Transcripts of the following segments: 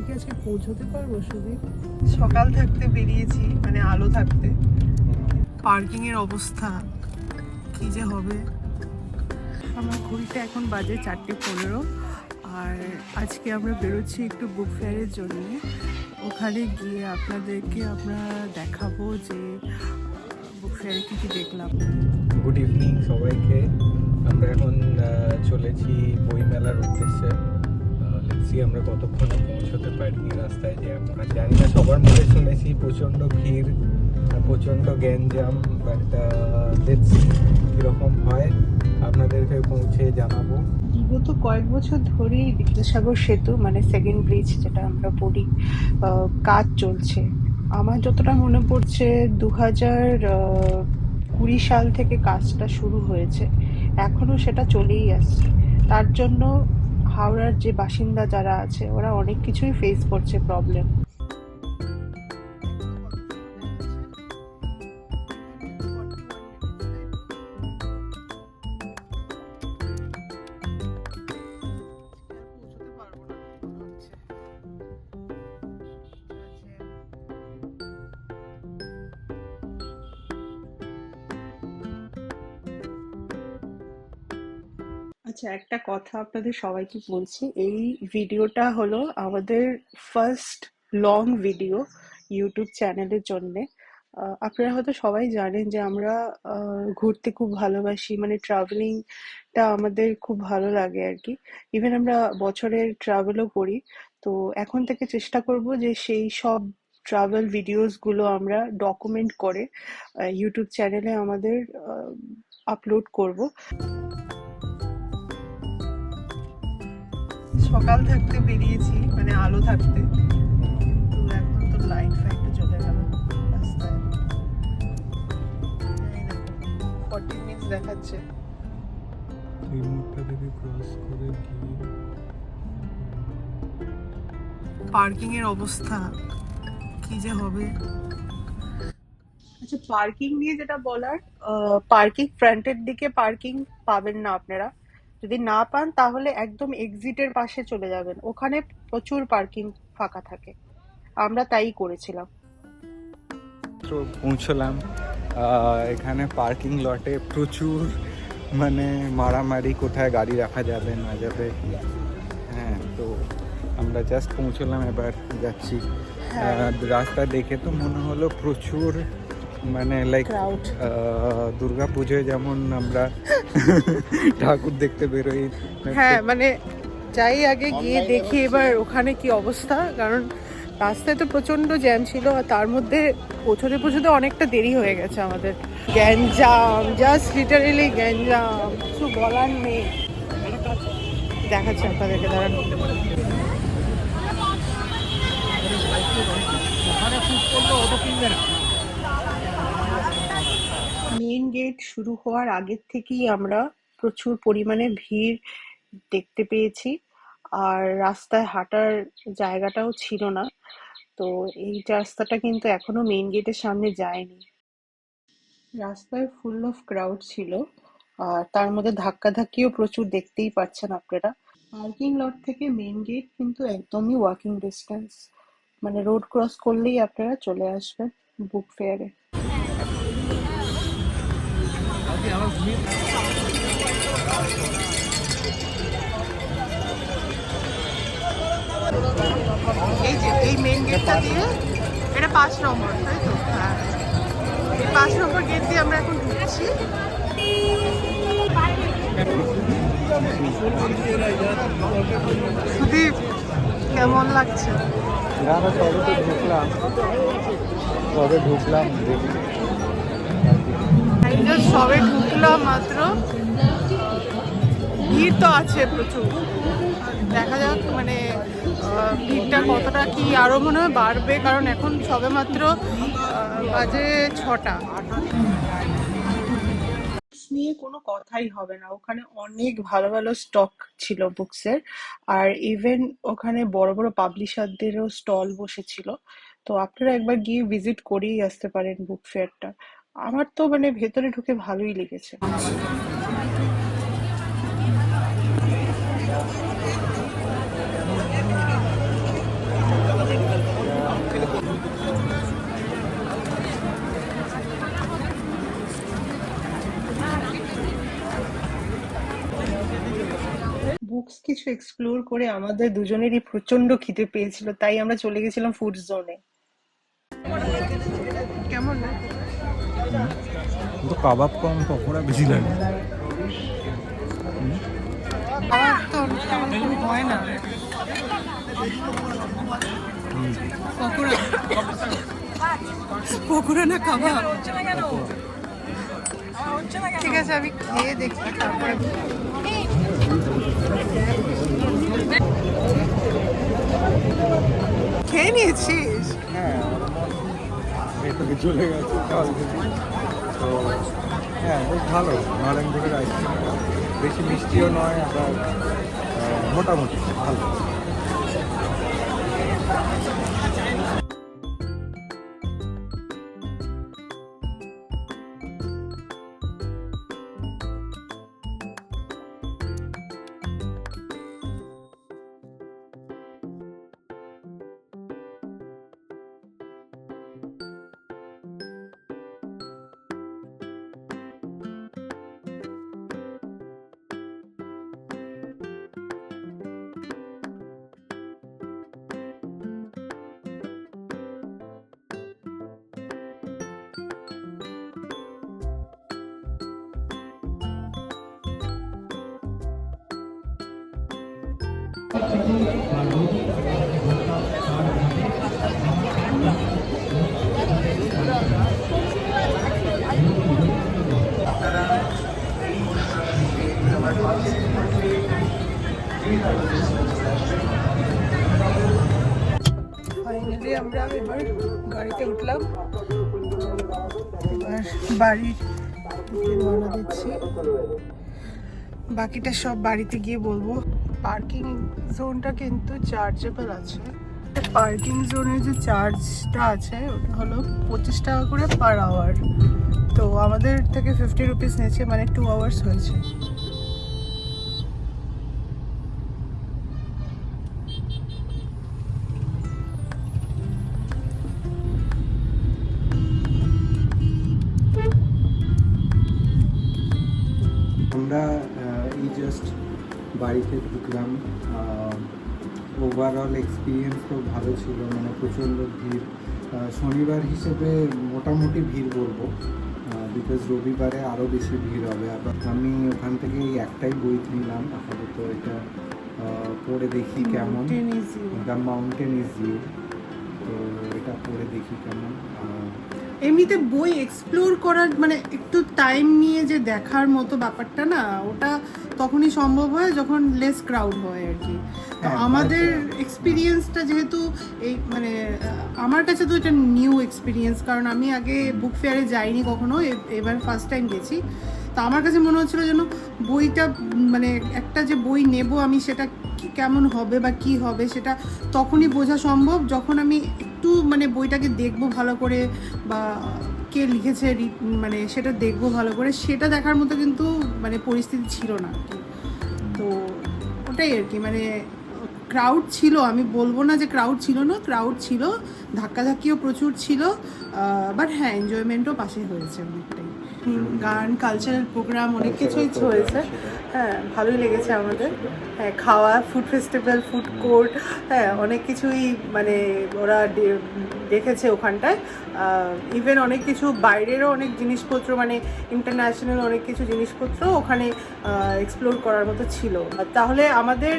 কি আজকে পৌঁছতে পারবো? সুদীপ, সকাল থাকতে বেরিয়েছি, মানে আলো থাকতে। পার্কিং এর অবস্থা কি যে হবে। আমার ঘড়িতে এখন বাজে 4:15, আর আজকে আমরা বেরোচ্ছি একটু বুক ফেয়ারের জন্য। ওখানে গিয়ে আপনাদেরকে আমরা দেখাবো যে বুক ফেয়ারে কী কী দেখলাম। গুড ইভিনিং সবাইকে। আমরা এখন চলেছি বইমেলার উদ্দেশ্যে। লেটসি আমরা কতক্ষণে পৌঁছতে পারি। রাস্তায় জ্যাম, আর জানি না, সবার মুখে শুনেছি প্রচণ্ড ভিড়, প্রচণ্ড গ্যাঞ্জাম, বাট লেটসি কীরকম হয় আপনাদেরকে পৌঁছে জানাবো। বিগত কয়েক বছর ধরেই বিদ্যাসাগর সেতু, মানে সেকেন্ড ব্রিজ যেটা আমরা বলি, কাজ চলছে। আমার যতটা মনে পড়ছে 2020 সাল থেকে কাজটা শুরু হয়েছে, এখনো সেটা চলেই আসছে। তার জন্য হাওড়ার যে বাসিন্দা যারা আছে ওরা অনেক কিছুই ফেস করছে প্রবলেম। আচ্ছা, একটা কথা আপনাদের সবাইকে বলছি, এই ভিডিওটা হলো আমাদের ফার্স্ট লং ভিডিও ইউটিউব চ্যানেলের জন্যে। আপনারা হয়তো সবাই জানেন যে আমরা ঘুরতে খুব ভালোবাসি, মানে ট্রাভেলিংটা আমাদের খুব ভালো লাগে আর কি। ইভেন আমরা বছরের ট্রাভেলও করি। তো এখন থেকে চেষ্টা করব যে সেই সব ট্রাভেল ভিডিওসগুলো আমরা ডকুমেন্ট করে ইউটিউব চ্যানেলে আমাদের আপলোড করব। সকাল থাকতে বেরিয়েছি, মানে আলো থাকতে, কিন্তু এখন তো লাইট ফাইটে চলে গেল রাস্তায়। 40 মিনিটস দেখাচ্ছে। এই মুখটা থেকে ক্রস করে গিয়ে পার্কিং এর অবস্থা কি যে হবে। আচ্ছা, পার্কিং নিয়ে যেটা বলার, পার্কিং ফ্রন্টের দিকে পার্কিং পাবেন না আপনারা। যদি না পান তাহলে একদম এক্সিটের পাশে চলে যাবেন, ওখানে প্রচুর পার্কিং ফাঁকা থাকে। আমরা তাই করেছিলাম। তো পৌঁছলাম। এখানে পার্কিং লটে প্রচুর মানে মারামারি, কোথায় গাড়ি রাখা যাবে না যাবে। হ্যাঁ, তো আমরা জাস্ট পৌঁছলাম, এবার যাচ্ছি। রাস্তা দেখে তো মনে হলো প্রচুর, মানে লাইক Crowd। দুর্গা পুজোয় যেমন আমরা ঠাকুর দেখতে বেরোই। হ্যাঁ, মানে যাই আগে গিয়ে দেখি এবার ওখানে কি অবস্থা, কারণ রাস্তায় তো প্রচন্ড জ্যাম ছিল, আর তার মধ্যে পৌঁছতে পৌঁছতে অনেকটা দেরি হয়ে গেছে আমাদের। গ্যাঞ্জাম, জাস্ট লিটারেলি গ্যাঞ্জাম, কিছু বলার নেই। দেখাচ্ছি আপনাদেরকে, দাঁড়ান। মেইন গেট শুরু হওয়ার আগের থেকেই আমরা প্রচুর পরিমাণে ভিড় দেখতে পেয়েছি, আর রাস্তায় হাঁটার জায়গাটাও ছিল না। তো এই রাস্তাটা কিন্তু এখনো মেইন গেটের সামনে যায়নি। রাস্তায় ফুল অফ ক্রাউড ছিল, আর তার মধ্যে ধাক্কাধাক্কিও প্রচুর, দেখতেই পাচ্ছেন আপনারা। পার্কিং লট থেকে মেইন গেট কিন্তু একদমই ওয়াকিং ডিস্টেন্স, মানে রোড ক্রস করলেই আপনারা চলে আসবেন বুক ফেয়ারে। এই যে এই মেইন গেটটা দিয়ে, এটা 5 নম্বর, তাই তো? হ্যাঁ, 5 নম্বর গেট দিয়ে আমরা এখন ঢুকছি। সুদীপ, কেমন লাগছে? আমরা সবে তো ঢুকলাম, সবে ঢুকলাম মাত্র, ভিড় তো আছে প্রচুর। দেখা যাক মানে ভিড়টা কতটা কি আরো মনে হয় বাড়বে, কারণ এখন সবে মাত্র বাজে 6টা। নিয়ে কোনো কথাই হবে না, ওখানে অনেক ভালো ভালো স্টক ছিল বুকসের, আর ইভেন ওখানে বড় বড় পাবলিশারদেরও স্টল বসেছিল। তো আপনারা একবার গিয়ে ভিজিট করেই আসতে পারেন বুক ফেয়ারটা। আমার তো মানে ভেতরে ঢুকে ভালোই লেগেছে। কিছু এক্সপ্লোর করে আমাদের দুজনেরই প্রচন্ড খিদে পেয়েছিল, তাই আমরা চলে গেছিলাম ফুড জোনে। কেমন না? তো কাবাব কম, পকোড়া বেশি লাগে। তো তেমন হয় না। পকোড়া পকোড়া না কাবাব? ঠিক আছে, আমি খেয়ে দেখি তারপরে। খেয়ে নিয়েছিস? হ্যাঁ, এটাকে চলে গেছে কাল থেকে। তো হ্যাঁ, বেশ ভালো। নারায়ণপুরের আইসক্রিম বেশি মিষ্টিও নয়, আবার মোটামুটি ভালো। ফাইনালি আমরা এবার গাড়িতে উঠলাম, এবার বাড়ির দিকে রওনা দিচ্ছি। বাকিটা সব বাড়িতে গিয়ে বলবো। পার্কিং জোনটা কিন্তু চার্জেবল আছে। পার্কিং জোনের যে চার্জটা আছে ওটা হলো 25 টাকা করে পার আওয়ার। তো আমাদের থেকে 50 রুপিস নিয়েছে, মানে 2 আওয়ার্স হয়েছে। আমরা এই জাস্ট বাড়িতে ঢুকলাম। ওভারঅল এক্সপিরিয়েন্স তো ভালো ছিল, মানে প্রচণ্ড ভিড়। শনিবার হিসেবে মোটামুটি ভিড় বলবো, বিকজ রবিবারে আরও বেশি ভিড় হবে। আবার আমি ওখান থেকে এই একটাই বই কিনলাম আপাতত, এটা পড়ে দেখি কেমন। দ্য মাউন্টেন ইজ ইউ, তো এটা পড়ে দেখি কেমন। এমনিতে বই এক্সপ্লোর করার মানে একটু টাইম নিয়ে যে দেখার মতো ব্যাপারটা না, ওটা তখনই সম্ভব হয় যখন লেস ক্রাউড হয় আর কি। তো আমাদের এক্সপিরিয়েন্সটা যেহেতু এই মানে আমার কাছে তো এটা নিউ এক্সপিরিয়েন্স, কারণ আমি আগে বুক ফেয়ারে যাইনি কখনো, এবার ফার্স্ট টাইম গেছি। তো আমার কাছে মনে হচ্ছিলো যেন বইটা মানে একটা যে বই নেব আমি, সেটা কেমন হবে বা কি হবে সেটা তখনই বোঝা সম্ভব যখন আমি একটু মানে বইটাকে দেখবো ভালো করে, বা কে লিখেছে মানে সেটা দেখবো ভালো করে। সেটা দেখার মতো কিন্তু মানে পরিস্থিতি ছিল না আর কি। তো ওটাই আর কি, মানে ক্রাউড ছিল, আমি বলবো না যে ক্রাউড ছিল না, ক্রাউড ছিল, ধাক্কাধাক্কিও প্রচুর ছিল, বাট হ্যাঁ এনজয়মেন্টও পাশে হয়েছে অনেকটাই। গান, কালচারাল প্রোগ্রাম অনেক কিছুই হয়েছে। হ্যাঁ, ভালোই লেগেছে আমাদের। হ্যাঁ, খাওয়া, ফুড ফেস্টিভ্যাল, ফুড কোর্ট, হ্যাঁ অনেক কিছুই মানে ওরা দেখেছে ওখানটায়। ইভেন অনেক কিছু বাইরেরও অনেক জিনিসপত্র, মানে ইন্টারন্যাশনাল অনেক কিছু জিনিসপত্র ওখানে এক্সপ্লোর করার মতো ছিল। তাহলে আমাদের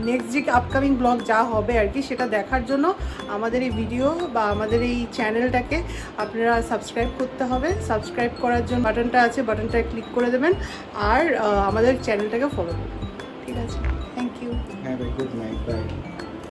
নেক্সট যে আপকামিং ব্লগ যা হবে আর কি, সেটা দেখার জন্য আমাদের এই ভিডিও বা আমাদের এই চ্যানেলটাকে আপনারা সাবস্ক্রাইব করতে হবে। সাবস্ক্রাইব করার জন্য বাটনটা আছে, বাটনটায় ক্লিক করে দেবেন, আর আমাদের চ্যানেলটাকে ফলো করবেন। ঠিক আছে, thank you. Have a good night, by.